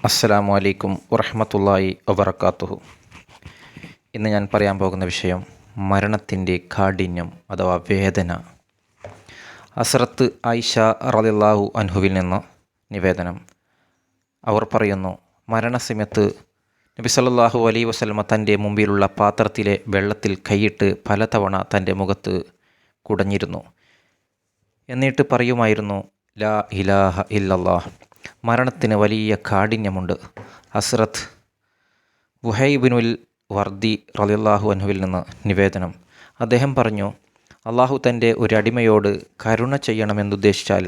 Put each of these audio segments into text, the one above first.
അസ്സലാമു അലൈക്കും വറഹ്മത്തുള്ളാഹി വബറകാതുഹു. ഇന്ന് ഞാൻ പറയാൻ പോകുന്ന വിഷയം മരണത്തിൻ്റെ കാഠിന്യം അഥവാ വേദന. ഹസ്രത്ത് ആയിഷ റളിയല്ലാഹു അൻഹുവിൽ നിന്ന് നിവേദനം. അവർ പറയുന്നു, മരണസമയത്ത് നബി സല്ലല്ലാഹു അലൈഹി വസല്ലമ തൻ്റെ മുമ്പിലുള്ള പാത്രത്തിലെ വെള്ളത്തിൽ കൈയിട്ട് പലതവണ തൻ്റെ മുഖത്ത് കുടഞ്ഞിരുന്നു. എന്നിട്ട് പറയുമായിരുന്നു, ലാ ഇലാഹ ഇല്ലല്ലാഹ്. മരണത്തിന് വലിയ കാഠിന്യമുണ്ട്. ഹസ്രത്ത് വുഹൈബിനുൽ വർദി റളിയല്ലാഹു അൻഹുവിൽ നിന്ന് നിവേദനം. അദ്ദേഹം പറഞ്ഞു, അള്ളാഹു തൻ്റെ ഒരടിമയോട് കരുണ ചെയ്യണമെന്നുദ്ദേശിച്ചാൽ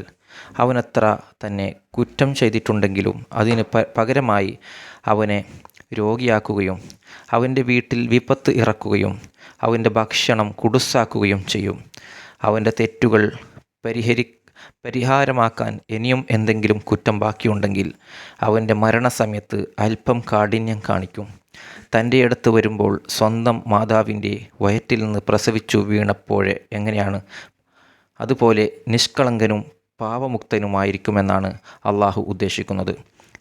അവനെത്ര തന്നെ കുറ്റം ചെയ്തിട്ടുണ്ടെങ്കിലും അതിന് പകരമായി അവനെ രോഗിയാക്കുകയും അവൻ്റെ വീട്ടിൽ വിപത്ത് ഇറക്കുകയും അവൻ്റെ ഭക്ഷണം കുടുസാക്കുകയും ചെയ്യും. അവൻ്റെ തെറ്റുകൾ പരിഹാരമാക്കാൻ ഇനിയും എന്തെങ്കിലും കുറ്റം ബാക്കിയുണ്ടെങ്കിൽ അവൻ്റെ മരണസമയത്ത് അല്പം കാഠിന്യം കാണിക്കും. തൻ്റെ അടുത്ത് വരുമ്പോൾ സ്വന്തം മാതാവിൻ്റെ വയറ്റിൽ നിന്ന് പ്രസവിച്ചു വീണപ്പോഴെ എങ്ങനെയാണ് അതുപോലെ നിഷ്കളങ്കനും പാപമുക്തനുമായിരിക്കുമെന്നാണ് അള്ളാഹു ഉദ്ദേശിക്കുന്നത്.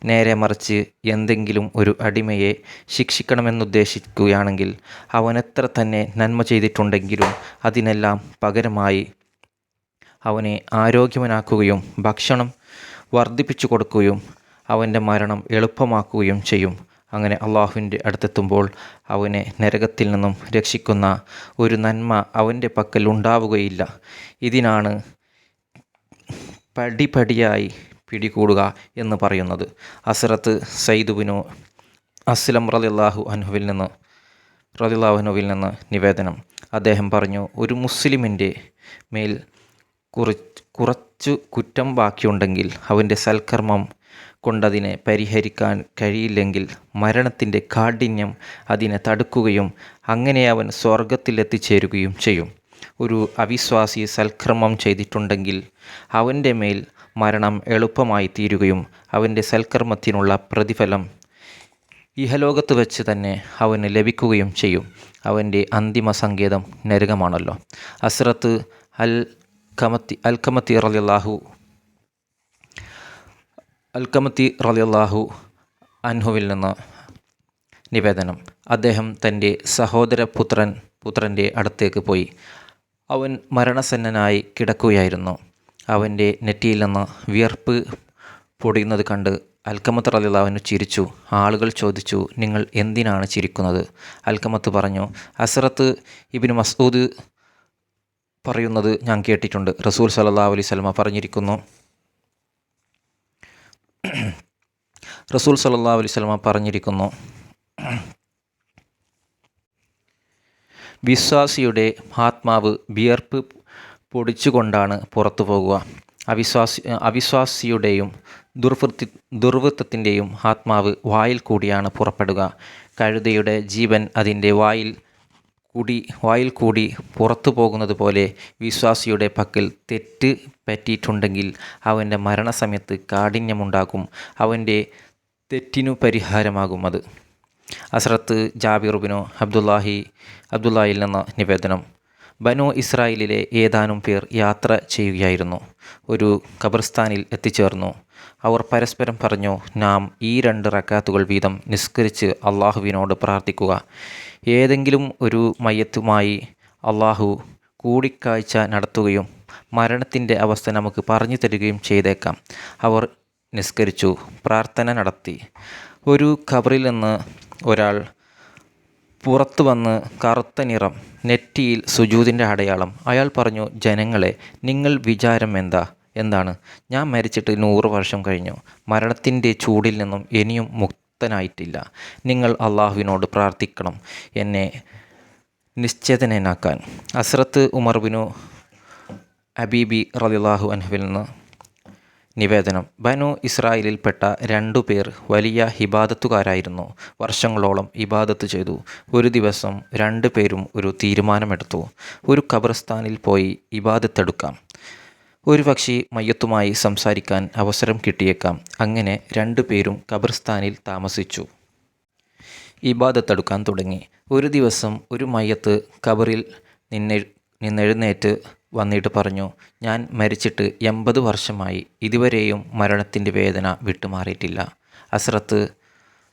നേരെ മറിച്ച് എന്തെങ്കിലും ഒരു അടിമയെ ശിക്ഷിക്കണമെന്നുദ്ദേശിക്കുകയാണെങ്കിൽ അവനെത്ര തന്നെ നന്മ ചെയ്തിട്ടുണ്ടെങ്കിലും അതിനെല്ലാം പകരമായി അവനെ ആരോഗ്യവാനാക്കുകയും ഭക്ഷണം വർദ്ധിപ്പിച്ചു കൊടുക്കുകയും അവൻ്റെ മരണം എളുപ്പമാക്കുകയും ചെയ്യും. അങ്ങനെ അള്ളാഹുവിൻ്റെ അടുത്തെത്തുമ്പോൾ അവനെ നരകത്തിൽ നിന്നും രക്ഷിക്കുന്ന ഒരു നന്മ അവൻ്റെ പക്കൽ ഉണ്ടാവുകയില്ല. ഇതിനാണ് പടിപടിയായി പിടികൂടുക എന്ന് പറയുന്നത്. ഹസ്രത്ത് സയ്യിദ് ബിനു അസ്ലം റളിയല്ലാഹു അൻഹുവിൽ നിന്ന് നിവേദനം. അദ്ദേഹം പറഞ്ഞു, ഒരു മുസ്ലിമിൻ്റെ മേൽ കുറച്ചു കുറ്റം ബാക്കിയുണ്ടെങ്കിൽ അവൻ്റെ സൽക്കർമ്മം കൊണ്ടതിനെ പരിഹരിക്കാൻ കഴിയില്ലെങ്കിൽ മരണത്തിൻ്റെ കാഠിന്യം അതിനെ തടുക്കുകയും അങ്ങനെ അവൻ സ്വർഗത്തിലെത്തിച്ചേരുകയും ചെയ്യും. ഒരു അവിശ്വാസി സൽക്കർമ്മം ചെയ്തിട്ടുണ്ടെങ്കിൽ അവൻ്റെ മേൽ മരണം എളുപ്പമായി തീരുകയും അവൻ്റെ സൽക്കർമ്മത്തിനുള്ള പ്രതിഫലം ഇഹലോകത്ത് വെച്ച് തന്നെ അവന് ലഭിക്കുകയും ചെയ്യും. അവൻ്റെ അന്തിമ സങ്കേതം നരകമാണല്ലോ. ഹസ്രത്ത് അൽക്കമത്തി റളിയല്ലാഹു അൻഹുവിൽ നിന്ന് നിവേദനം. അദ്ദേഹം തൻ്റെ പുത്രൻ്റെ അടുത്തേക്ക് പോയി. അവൻ മരണസന്നനായി കിടക്കുകയായിരുന്നു. അവൻ്റെ നെറ്റിയിൽ നിന്ന് വിയർപ്പ് പൊടിയുന്നത് കണ്ട് അൽക്കമത്ത് റളിയല്ലാഹു ചിരിച്ചു. ആളുകൾ ചോദിച്ചു, നിങ്ങൾ എന്തിനാണ് ചിരിക്കുന്നത്? അൽക്കമത്ത് പറഞ്ഞു, ഹസ്രത്ത് ഇബ്നു മസ്ഊദ് പറയുന്നത് ഞാൻ കേട്ടിട്ടുണ്ട്. റസൂൽ സല്ലല്ലാഹു അലൈഹി വസല്ലമ പറഞ്ഞിരിക്കുന്നു, വിശ്വാസിയുടെ ആത്മാവ് വിയർപ്പ് പൊടിച്ചുകൊണ്ടാണ് പുറത്തു പോകുക. അവിശ്വാസിയുടെയും ദുർവൃത്തത്തിൻ്റെയും ആത്മാവ് വായിൽ കൂടിയാണ് പുറപ്പെടുക. കഴുതയുടെ ജീവൻ അതിൻ്റെ വായിൽ കൂടി പുറത്തു പോകുന്നത് പോലെ വിശ്വാസിയുടെ പക്കൽ തെറ്റ് പറ്റിയിട്ടുണ്ടെങ്കിൽ അവൻ്റെ മരണസമയത്ത് കാഠിന്യമുണ്ടാകും. അവൻ്റെ തെറ്റിനു പരിഹാരമാകും അത്. ഹസ്രത്ത് ജാബിർ ബിനു അബ്ദുല്ലാഹിൽ നിന്ന് നിവേദനം. ബനു ഇസ്രായേലിലെ ഏതാനും പേർ യാത്ര ചെയ്യുകയായിരുന്നു. ഒരു ഖബർസ്ഥാനിൽ എത്തിച്ചേർന്നു. അവർ പരസ്പരം പറഞ്ഞു, നാം ഈ 2 റക്അത്തുകൾ വീതം നിസ്കരിച്ച് അള്ളാഹുവിനോട് പ്രാർത്ഥിക്കുക. ഏതെങ്കിലും ഒരു മയ്യത്തുമായി അള്ളാഹു കൂടിക്കാഴ്ച നടത്തുകയും മരണത്തിൻ്റെ അവസ്ഥ നമുക്ക് പറഞ്ഞു തരികയും ചെയ്തേക്കാം. അവർ നിസ്കരിച്ചു, പ്രാർത്ഥന നടത്തി. ഒരു ഖബറിൽ നിന്ന് ഒരാൾ പുറത്തു വന്ന് കറുത്ത നിറം, നെറ്റിയിൽ സുജൂദിൻ്റെ അടയാളം. അയാൾ പറഞ്ഞു, ജനങ്ങളെ, നിങ്ങൾ വിചാരം എന്താണ്? ഞാൻ മരിച്ചിട്ട് 100 വർഷം കഴിഞ്ഞു. മരണത്തിൻ്റെ ചൂടിൽ നിന്നും ഇനിയും മുക്തനായിട്ടില്ല. നിങ്ങൾ അള്ളാഹുവിനോട് പ്രാർത്ഥിക്കണം എന്നെ നിശ്ചേതനാക്കാൻ. ഹസ്രത്ത് ഉമർ ബിനു ഹബീബി റളിയല്ലാഹു അൻഹുവിൽ നിന്ന് നിവേദനം. ബനു ഇസ്രായേലിൽപ്പെട്ട 2 പേർ വലിയ ഇബാദത്തുകാരായിരുന്നു. വർഷങ്ങളോളം ഇബാദത്ത് ചെയ്തു. ഒരു ദിവസം 2 പേരും ഒരു തീരുമാനമെടുത്തു, ഒരു ഖബർസ്ഥാനിൽ പോയി ഇബാദത്തെടുക്കാം. ഒരു പക്ഷേ മയ്യത്തുമായി സംസാരിക്കാൻ അവസരം കിട്ടിയേക്കാം. അങ്ങനെ 2 പേരും ഖബർസ്ഥാനിൽ താമസിച്ചു. ഇബാദത്തെടുക്കാൻ തുടങ്ങി. ഒരു ദിവസം ഒരു മയ്യത്ത് ഖബറിൽ നിന്നെഴുന്നേറ്റ് വന്നിട്ട് പറഞ്ഞു, ഞാൻ മരിച്ചിട്ട് 80 വർഷമായി, ഇതുവരെയും മരണത്തിൻ്റെ വേദന വിട്ടുമാറിയിട്ടില്ല. അസ്രത്ത്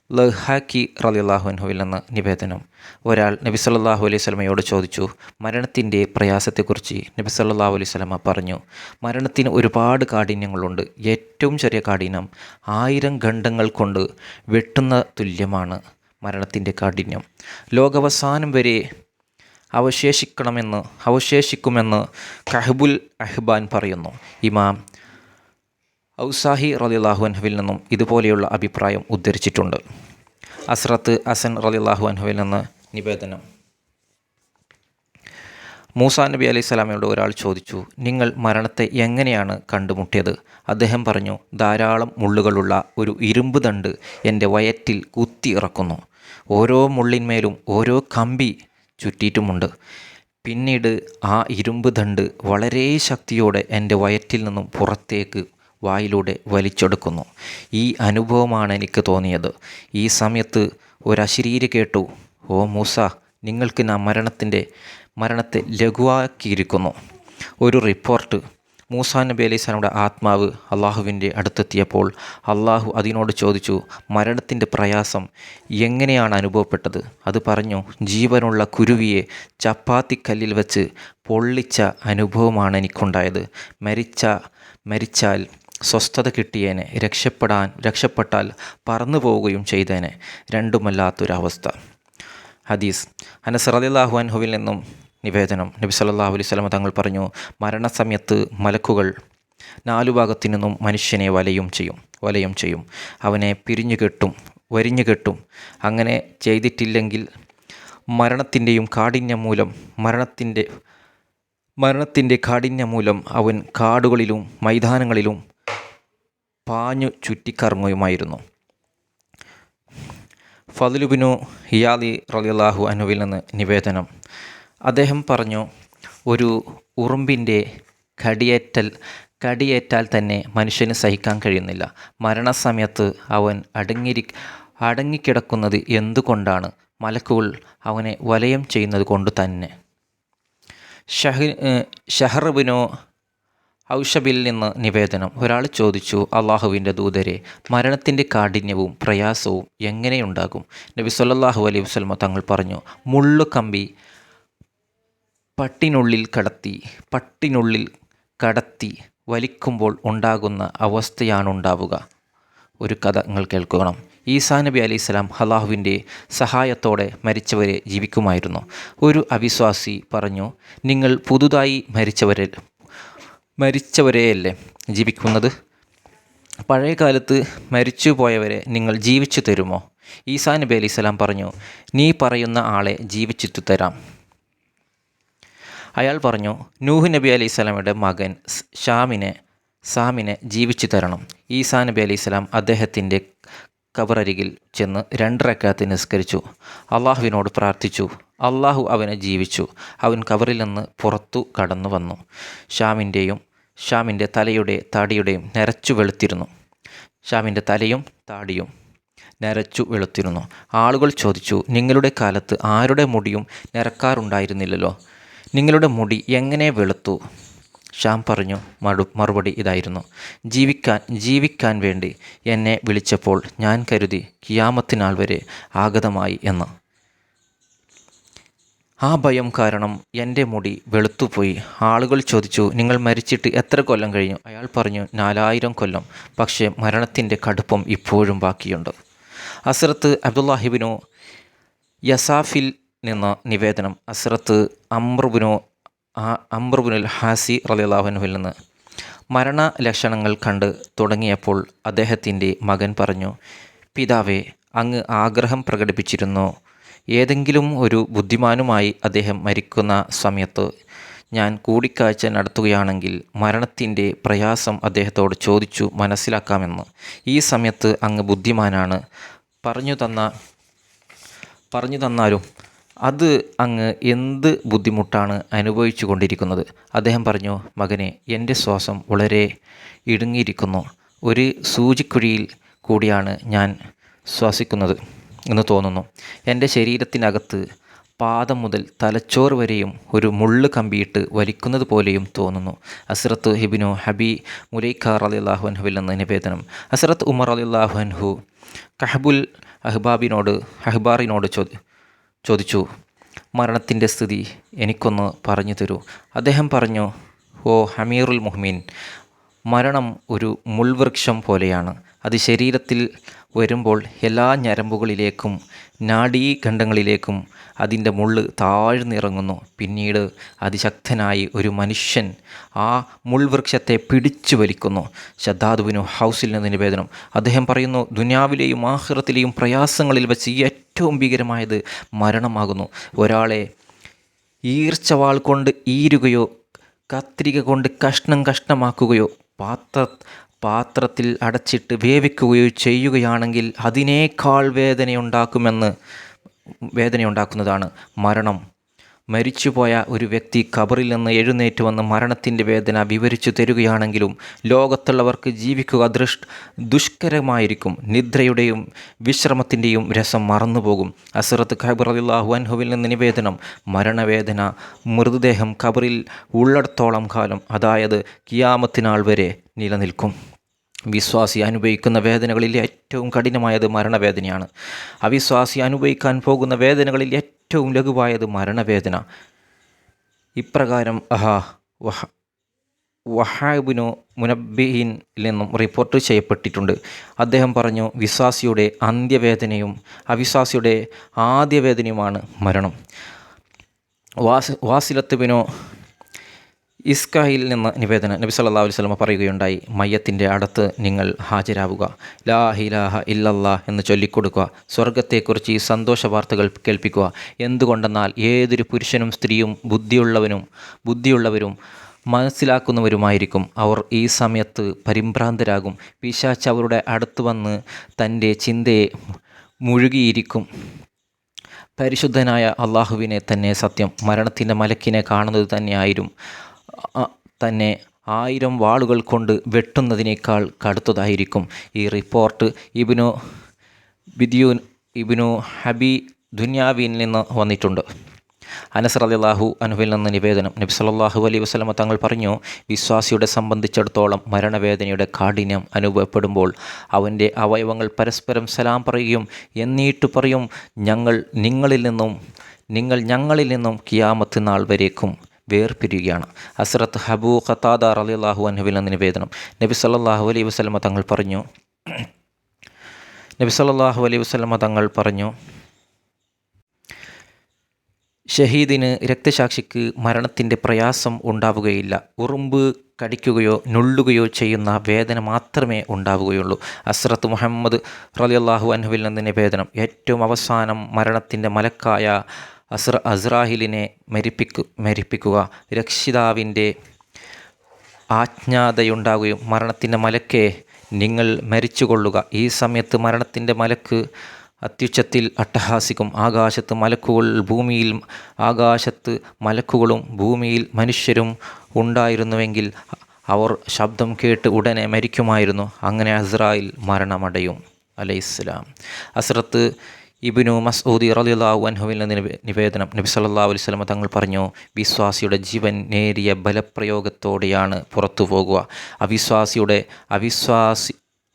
ലഹാക്കി റളിയല്ലാഹു അൻഹുവിൽ നിന്ന് നിവേദനം. ഒരാൾ നബി സല്ലല്ലാഹു അലൈഹി വസല്ലമയോട് ചോദിച്ചു. മരണത്തിൻ്റെ പ്രയാസത്തെക്കുറിച്ച് നബി സല്ലല്ലാഹു അലൈഹി വസല്ലമ പറഞ്ഞു, മരണത്തിന് ഒരുപാട് കാഠിന്യങ്ങളുണ്ട്. ഏറ്റവും ചെറിയ കാഠിന്യം 1000 ഖണ്ഡങ്ങൾ കൊണ്ട് വെട്ടുന്ന തുല്യമാണ് മരണത്തിൻ്റെ കാഠിന്യം. ലോകാവസാനം വരെ അവശേഷിക്കുമെന്ന് കഹ്ബുൽ അഹ്ബാൻ പറയുന്നു. ഇമാം ഔസാഹി റളിയല്ലാഹു അൻഹുവിൽ നിന്നും ഇതുപോലെയുള്ള അഭിപ്രായം ഉദ്ധരിച്ചിട്ടുണ്ട്. അസ്രത്ത് ഹസൻ റളിയല്ലാഹു അൻഹുവിൽ നിന്ന് നിവേദനം. മൂസാ നബി അലൈഹി സ്വലാമയോട് ഒരാൾ ചോദിച്ചു, നിങ്ങൾ മരണത്തെ എങ്ങനെയാണ് കണ്ടുമുട്ടിയത്? അദ്ദേഹം പറഞ്ഞു, ധാരാളം മുള്ളുകളുള്ള ഒരു ഇരുമ്പ് ദണ്ട് എൻ്റെ വയറ്റിൽ കുത്തി ഇറക്കുന്നു. ഓരോ മുള്ളിന്മേലും ഓരോ കമ്പി ചുറ്റിയിട്ടുമുണ്ട്. പിന്നീട് ആ ഇരുമ്പ് ദണ്ട് വളരെ ശക്തിയോടെ എൻ്റെ വയറ്റിൽ നിന്നും പുറത്തേക്ക് വായിലൂടെ വലിച്ചെടുക്കുന്നു. ഈ അനുഭവമാണ് എനിക്ക് തോന്നിയത്. ഈ സമയത്ത് ഒരശരീരി കേട്ടു, ഓ മൂസ, നിങ്ങൾക്ക് നാം മരണത്തെ ലഘുവാക്കിയിരിക്കുന്നു. ഒരു റിപ്പോർട്ട്. മൂസാ നബി അലൈഹി സ്വലാമിയുടെ ആത്മാവ് അള്ളാഹുവിൻ്റെ അടുത്തെത്തിയപ്പോൾ അള്ളാഹു അതിനോട് ചോദിച്ചു, മരണത്തിൻ്റെ പ്രയാസം എങ്ങനെയാണ് അനുഭവപ്പെട്ടത്? അത് പറഞ്ഞു, ജീവനുള്ള കുരുവിയെ ചപ്പാത്തിക്കല്ലിൽ വെച്ച് പൊള്ളിച്ച അനുഭവമാണ് എനിക്കുണ്ടായത്. മരിച്ചാൽ സ്വസ്ഥത കിട്ടിയേനെ, രക്ഷപ്പെട്ടാൽ പറന്നു പോവുകയും ചെയ്തേനെ. രണ്ടുമല്ലാത്തൊരവസ്ഥ. ഹദീസ്. അനസ് റളിയല്ലാഹു അൻഹുവിൽ നിന്നും നിവേദനം. നബി സല്ലല്ലാഹു അലൈഹി വസല്ലം തങ്ങൾ പറഞ്ഞു, മരണസമയത്ത് മലക്കുകൾ 4 ഭാഗത്തു നിന്നും മനുഷ്യനെ വലയം ചെയ്യും. അവനെ വരിഞ്ഞുകെട്ടും. അങ്ങനെ ചെയ്തിട്ടില്ലെങ്കിൽ മരണത്തിൻ്റെ കാഠിന്യം മൂലം അവൻ കാടുകളിലും മൈതാനങ്ങളിലും പാഞ്ഞു ചുറ്റിക്കറങ്ങുമായിരുന്നു. ഫദ്ലു ബിനു ഇയാദ് റളിയല്ലാഹു അൻഹുവിൽ നിന്ന് നിവേദനം. അദ്ദേഹം പറഞ്ഞു, ഒരു ഉറുമ്പിൻ്റെ കടിയേറ്റാൽ തന്നെ മനുഷ്യന് സഹിക്കാൻ കഴിയുന്നില്ല. മരണസമയത്ത് അവൻ അടങ്ങിക്കിടക്കുന്നത് എന്തുകൊണ്ടാണ്? മലക്കുകൾ അവനെ വലയം ചെയ്യുന്നത് കൊണ്ട് തന്നെ. ഷഹർ ബിനു ഔഷബിൽ നിന്ന് നിവേദനം. ഒരാൾ ചോദിച്ചു, അള്ളാഹുവിൻ്റെ ദൂതരെ, മരണത്തിൻ്റെ കാഠിന്യവും പ്രയാസവും എങ്ങനെയുണ്ടാകും? നബി സല്ലല്ലാഹു അലൈഹി വസല്ലം തങ്ങൾ പറഞ്ഞു, മുള്ളുകമ്പി പട്ടിനുള്ളിൽ കടത്തി വലിക്കുമ്പോൾ ഉണ്ടാകുന്ന അവസ്ഥയാണുണ്ടാവുക. ഒരു കഥ നിങ്ങൾ കേൾക്കണം. ഈസാ നബി അലൈഹി സ്വലാം അള്ളാഹുവിൻ്റെ സഹായത്തോടെ മരിച്ചവരെ ജീവിക്കുമായിരുന്നു. ഒരു അവിശ്വാസി പറഞ്ഞു, നിങ്ങൾ പുതുതായി മരിച്ചവരെയല്ലേ ജീവിക്കുന്നത്? പഴയ കാലത്ത് മരിച്ചു പോയവരെ നിങ്ങൾ ജീവിച്ചു തരുമോ? ഈസാ നബി അലൈഹി സ്വലാം പറഞ്ഞു, നീ പറയുന്ന ആളെ ജീവിച്ചിട്ട് തരാം. അയാൾ പറഞ്ഞു, നൂഹ് നബി അലൈഹി സ്വലാമയുടെ മകൻ സാമിനെ ജീവിച്ചു തരണം. ഈസാ നബി അലൈഹി സ്വലാം അദ്ദേഹത്തിൻ്റെ ഖബറരികിൽ ചെന്ന് 2 റക്അത്ത് നിസ്കരിച്ചു. അള്ളാഹുവിനോട് പ്രാർത്ഥിച്ചു. അള്ളാഹു അവനെ ജീവിച്ചു. അവൻ ഖബറിൽ നിന്ന് പുറത്തു കടന്നു വന്നു. ഷാമിൻ്റെ തലയുടെ താടിയുടെയും നരച്ചു വെളുത്തിരുന്നു. ആളുകൾ ചോദിച്ചു, നിങ്ങളുടെ കാലത്ത് ആരുടെ മുടിയും നരക്കാറുണ്ടായിരുന്നില്ലല്ലോ, നിങ്ങളുടെ മുടി എങ്ങനെ വെളുത്തു? ഷാം പറഞ്ഞു മറുപടി ഇതായിരുന്നു, ജീവിക്കാൻ വേണ്ടി എന്നെ വിളിച്ചപ്പോൾ ഞാൻ കരുതി ഖിയാമത്ത് നാൾ വരെ ആഗതമായി എന്ന്. ആ ഭയം കാരണം എൻ്റെ മുടി വെളുത്തുപോയി. ആളുകൾ ചോദിച്ചു, നിങ്ങൾ മരിച്ചിട്ട് എത്ര കൊല്ലം കഴിഞ്ഞു? അയാൾ പറഞ്ഞു, 4000 കൊല്ലം. പക്ഷേ മരണത്തിൻ്റെ കടുപ്പം ഇപ്പോഴും ബാക്കിയുണ്ട്. ഹസ്രത്ത് അബ്ദുല്ലാഹിബ്നു യസാഫിൽ നിന്ന് നിവേദനം. ഹസ്രത്ത് അംറുബ്നുൽ ഹാസി റളിയല്ലാഹു അൻഹുവിൽ നിന്ന്. മരണലക്ഷണങ്ങൾ കണ്ട് തുടങ്ങിയപ്പോൾ അദ്ദേഹത്തിൻ്റെ മകൻ പറഞ്ഞു, പിതാവേ, അങ്ങ് ആഗ്രഹം പ്രകടിപ്പിച്ചിരുന്നു. ഏതെങ്കിലും ഒരു ബുദ്ധിമാനുമായി അദ്ദേഹം മരിക്കുന്ന സമയത്ത് ഞാൻ കൂടിക്കാഴ്ച നടത്തുകയാണെങ്കിൽ മരണത്തിൻ്റെ പ്രയാസം അദ്ദേഹത്തോട് ചോദിച്ചു മനസ്സിലാക്കാമെന്ന്. ഈ സമയത്ത് അങ്ങ് ബുദ്ധിമാനാണ്, പറഞ്ഞു തന്നാലും അത് അങ്ങ് എന്ത് ബുദ്ധിമുട്ടാണ് അനുഭവിച്ചു കൊണ്ടിരിക്കുന്നത്? അദ്ദേഹം പറഞ്ഞു, മകനെ, എൻ്റെ ശ്വാസം വളരെ ഇടുങ്ങിയിരിക്കുന്നു. ഒരു സൂചിക്കുഴിയിൽ കൂടിയാണ് ഞാൻ ശ്വസിക്കുന്നത് എന്ന് തോന്നുന്നു. എൻ്റെ ശരീരത്തിനകത്ത് പാദം മുതൽ തലച്ചോറ് വരെയും ഒരു മുള്ള് കമ്പിയിട്ട് വലിക്കുന്നത് പോലെയും തോന്നുന്നു. ഹസ്രത്ത് ഇബ്നു ഹബി മുലൈക്ക റളിയല്ലാഹു അൻഹുവിൽ നിന്ന് നിവേദനം. ഹസ്രത്ത് ഉമർ റളിയല്ലാഹു അൻഹു കഹബുൽ അഹ്ബാറിനോട് ചോദിച്ചു, മരണത്തിൻ്റെ സ്ഥിതി എനിക്കൊന്ന് പറഞ്ഞു തരൂ. അദ്ദേഹം പറഞ്ഞു, ഓ അമീറുൽ മുഹ്മിൻ, മരണം ഒരു മുൾവൃക്ഷം പോലെയാണ്. അത് ശരീരത്തിൽ വരുമ്പോൾ എല്ലാ ഞരമ്പുകളിലേക്കും നാഡീഖണ്ഡങ്ങളിലേക്കും അതിൻ്റെ മുള്ള് താഴ്ന്നിറങ്ങുന്നു. പിന്നീട് അതിശക്തനായി ഒരു മനുഷ്യൻ ആ മുൾവൃക്ഷത്തെ പിടിച്ചു വലിക്കുന്നു. ശദ്ദാദ് ബിനു ഹൗസിൽ നിന്ന് നിവേദനം. അദ്ദേഹം പറയുന്നു, ദുനിയാവിലെയും ആഖിറത്തിലെയും പ്രയാസങ്ങളിൽ വെച്ച് ഏറ്റവും ഭീകരമായത് മരണമാകുന്നു. ഒരാളെ ഈർച്ചവാൾ കൊണ്ട് ഈരുകയോ കത്രിക കൊണ്ട് കഷ്ണമാക്കുകയോ പാത്രത്തിൽ അടച്ചിട്ട് വേവിക്കുകയോ ചെയ്യുകയാണെങ്കിൽ അതിനേക്കാൾ വേദനയുണ്ടാക്കുന്നതാണ് മരണം. മരിച്ചുപോയ ഒരു വ്യക്തി ഖബറിൽ നിന്ന് എഴുന്നേറ്റ് വന്ന് മരണത്തിൻ്റെ വേദന വിവരിച്ചു തരികയാണെങ്കിലും ലോകത്തുള്ളവർക്ക് ജീവിക്കുക ദുഷ്കരമായിരിക്കും. നിദ്രയുടെയും വിശ്രമത്തിൻ്റെയും രസം മറന്നുപോകും. ഹസ്രത്ത് കഅബ് റളിയല്ലാഹു അൻഹുവിൽ നിന്ന് നിവേദനം. മരണവേദന മൃതദേഹം ഖബറിൽ ഉള്ളിടത്തോളം കാലം, അതായത് ഖിയാമത്ത് നാൾ വരെ നിലനിൽക്കും. വിശ്വാസി അനുഭവിക്കുന്ന വേദനകളിൽ ഏറ്റവും കഠിനമായത് മരണവേദനയാണ്. അവിശ്വാസി അനുഭവിക്കാൻ പോകുന്ന വേദനകളിൽ ഏറ്റവും ലഘുവായത് മരണവേദന. ഇപ്രകാരം വഹാബിനു മുനബ്ബിഹിൽ നിന്നും റിപ്പോർട്ട് ചെയ്യപ്പെട്ടിട്ടുണ്ട്. അദ്ദേഹം പറഞ്ഞു, വിശ്വാസിയുടെ അന്ത്യവേദനയും അവിശ്വാസിയുടെ ആദ്യവേദനയുമാണ് മരണം. വാസിലത്ത് ബിനു ഇസ്കായിൽ നിന്ന് നിവേദനം. നബി സല്ലല്ലാഹു അലൈഹി വസല്ലം പറയുകയുണ്ടായി, മയ്യത്തിൻ്റെ അടുത്ത് നിങ്ങൾ ഹാജരാവുക, ലാ ഇലാഹ ഇല്ലല്ലാഹ് എന്ന് ചൊല്ലിക്കൊടുക്കുക, സ്വർഗത്തെക്കുറിച്ച് ഈ സന്തോഷ വാർത്തകൾ കേൾപ്പിക്കുക. എന്തുകൊണ്ടെന്നാൽ ഏതൊരു പുരുഷനും സ്ത്രീയും ബുദ്ധിയുള്ളവരും മനസ്സിലാക്കുന്നവരുമായിരിക്കും. അവർ ഈ സമയത്ത് പരിഭ്രാന്തരാകും. പിശാച് അവരുടെ അടുത്ത് വന്ന് തൻ്റെ ചിന്തയെ മുഴുകിയിരിക്കും. പരിശുദ്ധനായ അള്ളാഹുവിനെ തന്നെ സത്യം, മരണത്തിൻ്റെ മലക്കിനെ കാണുന്നത് തന്നെ 1000 വാളുകൾ കൊണ്ട് വെട്ടുന്നതിനേക്കാൾ കടുത്തതായിരിക്കും. ഈ റിപ്പോർട്ട് ഇബ്നു ഹബി ദുനിയാവിൽ നിന്ന് വന്നിട്ടുണ്ട്. അനസ് റളിയല്ലാഹു അൻഹുവിൽ നിന്ന് നിവേദനം. നബി സല്ലല്ലാഹു അലൈഹി വസല്ലം തങ്ങൾ പറഞ്ഞു, വിശ്വാസിയുടെ സംബന്ധിച്ചിടത്തോളം മരണവേദനയുടെ കാഠിന്യം അനുഭവപ്പെടുമ്പോൾ അവൻ്റെ അവയവങ്ങൾ പരസ്പരം സലാം പറയുകയും എന്നിട്ട് പറയും, നിങ്ങൾ ഞങ്ങളിൽ നിന്നും ഖിയാമത്ത് നാൾ വരേക്കും വേർപിരിയുകയാണ്. ഹസ്രത്ത് അബൂ ഖതാദ റളിയല്ലാഹു അൻഹുവിൽ നിന്ന് നിവേദനം. നബി സല്ലല്ലാഹു അലൈഹി വസല്ലം തങ്ങൾ പറഞ്ഞു, ഷഹീദിന് രക്തസാക്ഷിക്ക് മരണത്തിൻ്റെ പ്രയാസം ഉണ്ടാവുകയില്ല. ഉറുമ്പ് കടിക്കുകയോ നുള്ളുകയോ ചെയ്യുന്ന വേദന മാത്രമേ ഉണ്ടാവുകയുള്ളൂ. ഹസ്രത്ത് മുഹമ്മദ് റളിയല്ലാഹു അൻഹുവിൽ നിന്ന് നിവേദനം. ഏറ്റവും അവസാനം മരണത്തിൻ്റെ മലക്കായ അസ്രാഹിലിനെ മരിപ്പിക്കുക. രക്ഷിതാവിൻ്റെ ആജ്ഞാതയുണ്ടാകുകയും, മരണത്തിൻ്റെ മലക്കെ നിങ്ങൾ മരിച്ചുകൊള്ളുക. ഈ സമയത്ത് മരണത്തിൻ്റെ മലക്ക് അത്യുച്ചത്തിൽ അട്ടഹാസിക്കും. ആകാശത്ത് മലക്കുകളും ഭൂമിയിൽ മനുഷ്യരും ഉണ്ടായിരുന്നുവെങ്കിൽ അവർ ശബ്ദം കേട്ട് ഉടനെ മരിക്കുമായിരുന്നു. അങ്ങനെ അസ്രായിൽ മരണമടയും അലൈഹിസ്സലാം. ഹസ്രത്ത് ഇബ്നു മസ്ഊദ് റളിയല്ലാഹു അൻഹുവിൽ നിന്ന് നിവേദനം. നബി സല്ലല്ലാഹു അലൈഹി വസല്ലം തങ്ങൾ പറഞ്ഞു, വിശ്വാസിയുടെ ജീവൻ നേരിയ ബലപ്രയോഗത്തോടെയാണ് പുറത്തു പോകുക.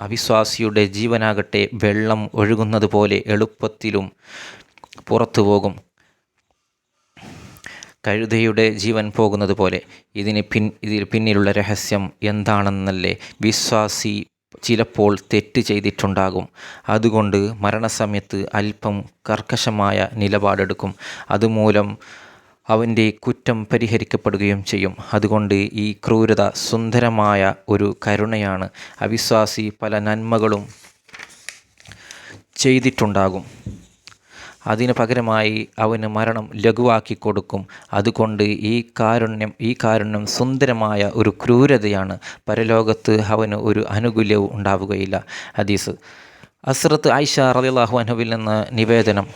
അവിശ്വാസിയുടെ ജീവനാകട്ടെ വെള്ളം ഒഴുകുന്നത് പോലെ എളുപ്പത്തിലും പുറത്തു പോകും, കഴുതയുടെ ജീവൻ പോകുന്നത് പോലെ. ഇതിൽ പിന്നിലുള്ള രഹസ്യം എന്താണെന്നല്ലേ? വിശ്വാസി ചിലപ്പോൾ തെറ്റ് ചെയ്തിട്ടുണ്ടാകും. അതുകൊണ്ട് മരണസമയത്ത് അല്പം കർക്കശമായ നിലപാടെടുക്കും. അതുമൂലം അവൻ്റെ കുറ്റം പരിഹരിക്കപ്പെടുകയും ചെയ്യും. അതുകൊണ്ട് ഈ ക്രൂരത സുന്ദരമായ ഒരു കരുണയാണ്. അവിശ്വാസി പല നന്മകളും ചെയ്തിട്ടുണ്ടാകും. അതിന് പകരമായി അവന് മരണം ലഘുവാക്കി കൊടുക്കും. അതുകൊണ്ട് ഈ കാരുണ്യം സുന്ദരമായ ഒരു ക്രൂരതയാണ്. പരലോകത്ത് അവന് ഒരു ആനുകൂല്യവും ഉണ്ടാവുകയില്ല. ഹദീസ്. ഹസ്രത്ത് ആയിഷ റളിയല്ലാഹു അൻഹയിൽ നിന്ന് നിവേദനം.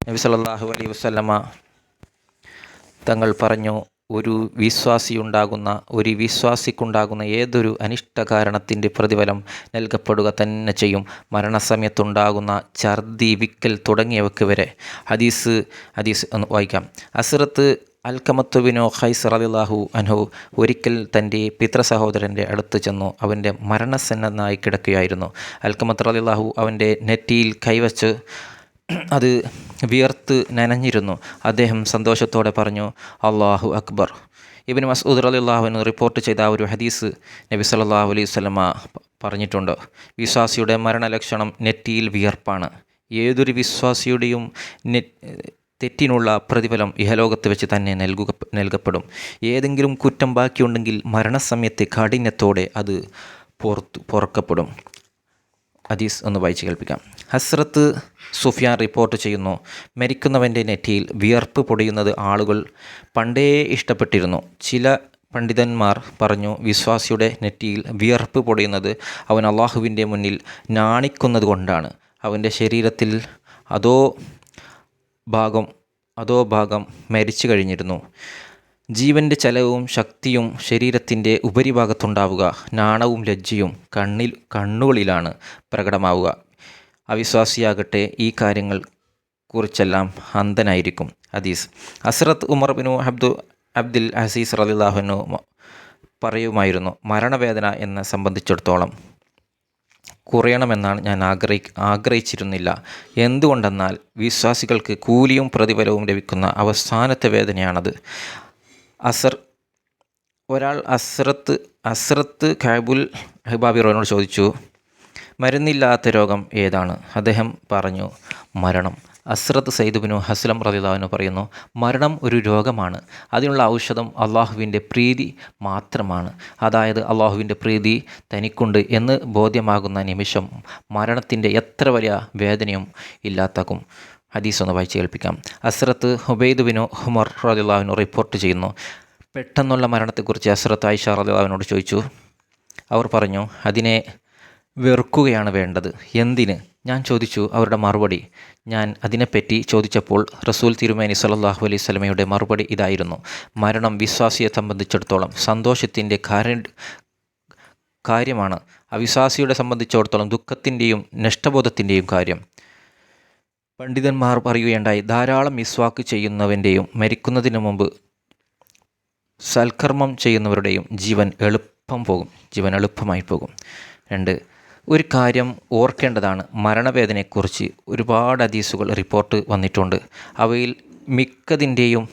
നബി സല്ലല്ലാഹു അലൈഹി വസല്ലമ തങ്ങൾ പറഞ്ഞു, ഒരു വിശ്വാസിക്കുണ്ടാകുന്ന ഏതൊരു അനിഷ്ടകാരണത്തിൻ്റെ പ്രതിഫലം നൽകപ്പെടുക തന്നെ ചെയ്യും. മരണസമയത്തുണ്ടാകുന്ന ഛർദി, വിക്കൽ തുടങ്ങിയവയ്ക്ക് വരെ. ഹദീസ് ഒന്ന് വായിക്കാം. അസ്റത്ത് അൽക്കമത്ത് ബിനു ഖൈസ് റളിയല്ലാഹു അൻഹു ഒരിക്കൽ തൻ്റെ പിതൃസഹോദരൻ്റെ അടുത്ത് ചെന്നു. അവൻ്റെ മരണസന്നദ്ധനായി കിടക്കുകയായിരുന്നു. അൽക്കമത്ത് റളിയല്ലാഹു അവൻ്റെ നെറ്റിയിൽ കൈവച്ച് അത് വിയർത്ത് നനഞ്ഞിരുന്നു. അദ്ദേഹം സന്തോഷത്തോടെ പറഞ്ഞു, അല്ലാഹു അക്ബർ. ഇബ്നു മസ്ഊദ് റളിയല്ലാഹു അൻഹു റിപ്പോർട്ട് ചെയ്ത ഒരു ഹദീസ് നബി സല്ലല്ലാഹു അലൈഹി വസല്ലമ പറഞ്ഞിട്ടുണ്ട്, വിശ്വാസിയുടെ മരണലക്ഷണം നെറ്റിയിൽ വിയർപ്പാണ്. ഏതൊരു വിശ്വാസിയുടെയും തെറ്റിനുള്ള പ്രതിഫലം ഇഹലോകത്ത് വെച്ച് തന്നെ നൽകപ്പെടും. ഏതെങ്കിലും കുറ്റം ബാക്കിയുണ്ടെങ്കിൽ മരണസമയത്തെ കാഠിന്യത്തോടെ അത് പൊറുക്കപ്പെടും. ഹദീസ് ഒന്ന് വായിച്ച് കേൾപ്പിക്കാം. ഹസ്രത്ത് സുഫിയാൻ റിപ്പോർട്ട് ചെയ്യുന്നു, മരിക്കുന്നവൻ്റെ നെറ്റിയിൽ വിയർപ്പ് പൊടിയുന്നത് ആളുകൾ പണ്ടേ ഇഷ്ടപ്പെട്ടിരുന്നു. ചില പണ്ഡിതന്മാർ പറഞ്ഞു, വിശ്വാസിയുടെ നെറ്റിയിൽ വിയർപ്പ് പൊടിയുന്നത് അവൻ അള്ളാഹുവിൻ്റെ മുന്നിൽ നാണിക്കുന്നത് കൊണ്ടാണ്. അവൻ്റെ ശരീരത്തിൽ അതോ ഭാഗം മരിച്ചു കഴിഞ്ഞിരുന്നു. ജീവൻ്റെ ചലനവും ശക്തിയും ശരീരത്തിൻ്റെ ഉപരിഭാഗത്തുണ്ടാവുക. നാണവും ലജ്ജയും കണ്ണുകളിലാണ് പ്രകടമാവുക. അവിശ്വാസിയാകട്ടെ ഈ കാര്യങ്ങൾ കുറിച്ചെല്ലാം അന്ധനായിരിക്കും. ഹദീസ്. ഹസ്രത്ത് ഉമർ ബിനു അബ്ദുൽ അസീസ് റളിയല്ലാഹു അൻഹു പറയുമായിരുന്നു, മരണവേദന എന്നെ സംബന്ധിച്ചിടത്തോളം കുറയണമെന്നാണ് ഞാൻ ആഗ്രഹിച്ചിരുന്നില്ല. എന്തുകൊണ്ടെന്നാൽ വിശ്വാസികൾക്ക് കൂലിയും പ്രതിഫലവും ലഭിക്കുന്ന അവസാനത്തെ വേദനയാണത്. ഒരാൾ അസ്രത്ത് കഅബുൽ അഹ്ബാബിറോനോട് ചോദിച്ചു, മരുന്നില്ലാത്ത രോഗം ഏതാണ്? അദ്ദേഹം പറഞ്ഞു, മരണം. അസ്രത്ത് സയ്യിദ് ബിനു ഹസ്ലം റളിയല്ലാഹു അൻഹു പറയുന്നു, മരണം ഒരു രോഗമാണ്. അതിനുള്ള ഔഷധം അള്ളാഹുവിൻ്റെ പ്രീതി മാത്രമാണ്. അതായത് അള്ളാഹുവിൻ്റെ പ്രീതി തനിക്കുണ്ട് എന്ന് ബോധ്യമാകുന്ന നിമിഷം മരണത്തിൻ്റെ എത്ര വലിയ വേദനയും ഇല്ലാതാക്കും. ഹദീസ് ഒന്ന് വായിച്ച് കേൾപ്പിക്കാം. അസ്രത്ത് ഹുബൈദ് ബിനു ഉമർ റളിയല്ലാഹു അൻഹു റിപ്പോർട്ട് ചെയ്യുന്നു, പെട്ടെന്നുള്ള മരണത്തെക്കുറിച്ച് അസ്രത്ത് ആയിഷ റളിയല്ലാഹു അൻഹയോട് ചോദിച്ചു. അവർ പറഞ്ഞു, അതിനെ വെറുക്കുകയാണ് വേണ്ടത്. എന്തിന്? ഞാൻ ചോദിച്ചു. അവരുടെ മറുപടി, ഞാൻ അതിനെപ്പറ്റി ചോദിച്ചപ്പോൾ റസൂൽ തിരുമേനി സ്വല്ലല്ലാഹു അലൈഹി വസല്ലമയുടെ മറുപടി ഇതായിരുന്നു, മരണം വിശ്വാസിയെ സംബന്ധിച്ചിടത്തോളം സന്തോഷത്തിൻ്റെ കാര്യമാണ്. അവിശ്വാസിയുടെ സംബന്ധിച്ചിടത്തോളം ദുഃഖത്തിൻ്റെയും നഷ്ടബോധത്തിൻ്റെയും കാര്യം. പണ്ഡിതന്മാർ പറയുകയുണ്ടായി, ധാരാളം മിസ്വാക്ക് ചെയ്യുന്നവൻ്റെയും മരിക്കുന്നതിന് മുമ്പ് സൽക്കർമ്മം ചെയ്യുന്നവരുടെയും ജീവൻ എളുപ്പമായി പോകും. 2. ഒരു കാര്യം ഓർക്കേണ്ടതാണ്, മരണവേദനയെക്കുറിച്ച് ഒരുപാട് ഹദീസുകൾ റിപ്പോർട്ട് വന്നിട്ടുണ്ട്. അവയിൽ മിക്കതിൻ്റെയും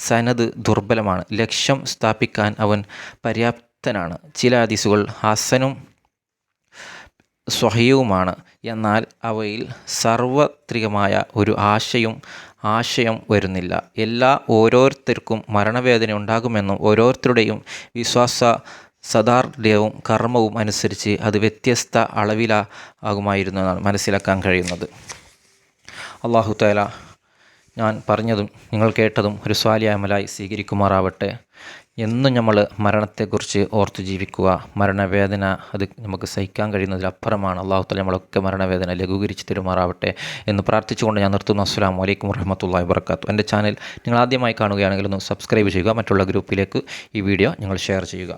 സനദ് ദുർബലമാണ്. ലക്ഷ്യം സ്ഥാപിക്കാൻ അവൻ പര്യാപ്തനാണ്. ചില ഹദീസുകൾ ഹസനും സ്വഹീഹുമാണ്. എന്നാൽ അവയിൽ സാർവത്രികമായ ഒരു ആശയം വരുന്നില്ല. ഓരോരുത്തർക്കും മരണവേദന ഉണ്ടാകുമെന്നും ഓരോരുത്തരുടെയും വിശ്വാസ സദാർഢ്യവും കർമ്മവും അനുസരിച്ച് അത് വ്യത്യസ്ത അളവിലാകുമായിരുന്നു എന്നാണ് മനസ്സിലാക്കാൻ കഴിയുന്നത്. അല്ലാഹു തആല ഞാൻ പറഞ്ഞതും നിങ്ങൾ കേട്ടതും ഒരു സ്വാലിഹായ അമലായി സ്വീകരിക്കുമാറാവട്ടെ. എന്നും നമ്മൾ മരണത്തെക്കുറിച്ച് ഓർത്തു ജീവിക്കുക. മരണവേദന അത് നമുക്ക് സഹിക്കാൻ കഴിയുന്നതിലപ്പുറമാണ്. അല്ലാഹു തആല നമ്മളൊക്കെ മരണവേദന ലഘൂകരിച്ച് തരുമാറാവട്ടെ എന്ന് പ്രാർത്ഥിച്ചുകൊണ്ട് ഞാൻ നിർത്തുന്നു. അസ്സലാമു അലൈക്കും വറഹ്മത്തുള്ളാഹി വബറകാതുഹു. എൻ്റെ ചാനൽ നിങ്ങൾ ആദ്യമായി കാണുകയാണെങ്കിൽ ഒന്ന് സബ്സ്ക്രൈബ് ചെയ്യുക. മറ്റുള്ള ഗ്രൂപ്പിലേക്ക് ഈ വീഡിയോ നിങ്ങൾ ഷെയർ ചെയ്യുക.